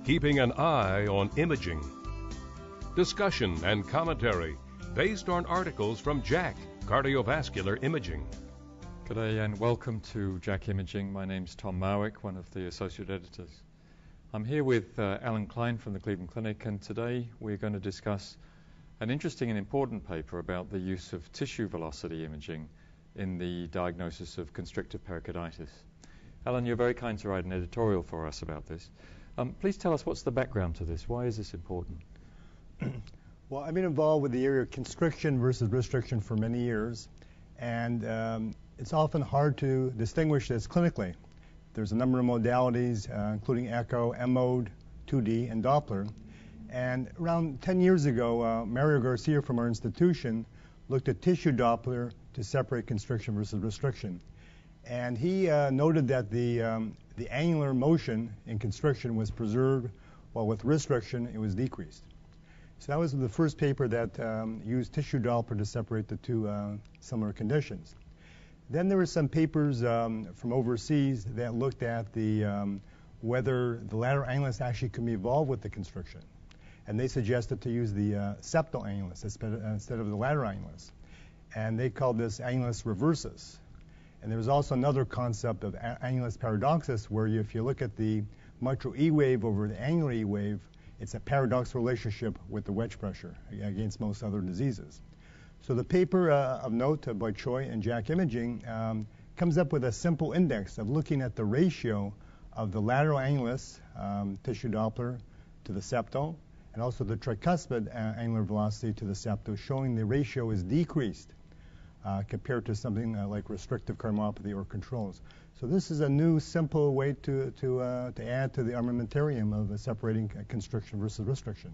keeping an eye on imaging. Discussion and commentary based on articles from JACC, Cardiovascular Imaging. G'day and welcome to JACC Imaging. My name's Tom Marwick, one of the associate editors. I'm here with Allan Klein from the Cleveland Clinic, and today we're going to discuss an interesting and important paper about the use of tissue velocity imaging in the diagnosis of constrictive pericarditis. Allan, you're very kind to write an editorial for us about this. Please tell us what's the background to this. Why is this important? Well, I've been involved with the area of constriction versus restriction for many years, and it's often hard to distinguish this clinically. There's a number of modalities, including echo, M-mode, 2D, and Doppler. And around 10 years ago, Mario Garcia from our institution looked at tissue Doppler to separate constriction versus restriction. And he noted that the annular motion in constriction was preserved, while with restriction it was decreased. So that was the first paper that used tissue Doppler to separate the two similar conditions. Then there were some papers from overseas that looked at whether the lateral annulus actually can be involved with the constriction. And they suggested to use the septal annulus instead of the lateral annulus. And they called this annulus reversus. And there was also another concept of annulus paradoxus, where if you look at the mitral E wave over the annular E wave, it's a paradox relationship with the wedge pressure against most other diseases. So the paper of note by Choi and JACC Imaging comes up with a simple index of looking at the ratio of the lateral annulus tissue Doppler to the septal, and also the tricuspid annular velocity to the septal, showing the ratio is decreased compared to something like restrictive cardiomyopathy or controls. So this is a new, simple way to add to the armamentarium of separating constriction versus restriction.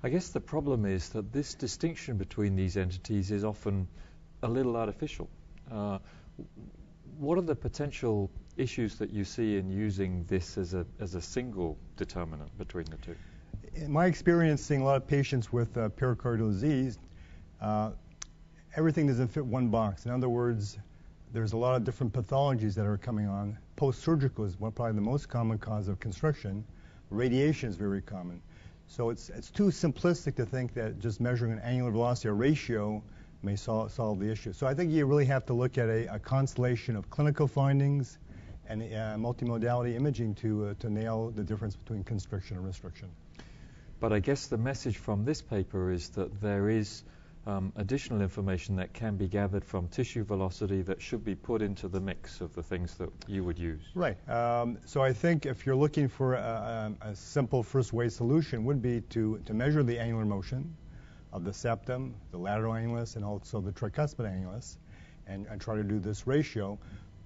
I guess the problem is that this distinction between these entities is often a little artificial. What are the potential issues that you see in using this as a single determinant between the two? In my experience, seeing a lot of patients with pericardial disease, everything doesn't fit one box. In other words, there's a lot of different pathologies that are coming on. Post-surgical is probably the most common cause of constriction. Radiation is very common. So it's too simplistic to think that just measuring an annular velocity or ratio may solve the issue. So I think you really have to look at a constellation of clinical findings and multimodality imaging to nail the difference between constriction and restriction. But I guess the message from this paper is that there is additional information that can be gathered from tissue velocity that should be put into the mix of the things that you would use. Right. So I think if you're looking for a simple first-way solution would be to measure the annular motion of the septum, the lateral annulus, and also the tricuspid annulus, and try to do this ratio.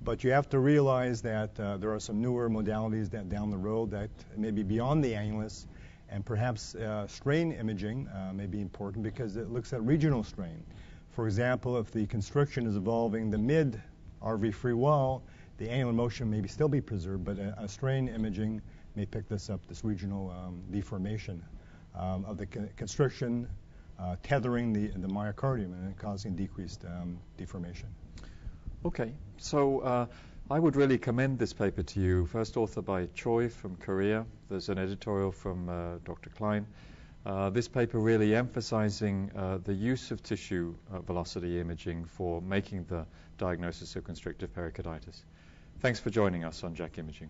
But you have to realize that there are some newer modalities that down the road that may be beyond the annulus, and perhaps strain imaging may be important because it looks at regional strain. For example, if the constriction is involving the mid-RV free wall, the annular motion may still be preserved, but a strain imaging may pick this up, this regional deformation of the constriction, tethering the myocardium and causing decreased deformation. Okay, so I would really commend this paper to you. First authored by Choi from Korea. There's an editorial from Dr. Klein. This paper really emphasizing the use of tissue velocity imaging for making the diagnosis of constrictive pericarditis. Thanks for joining us on JACC Imaging.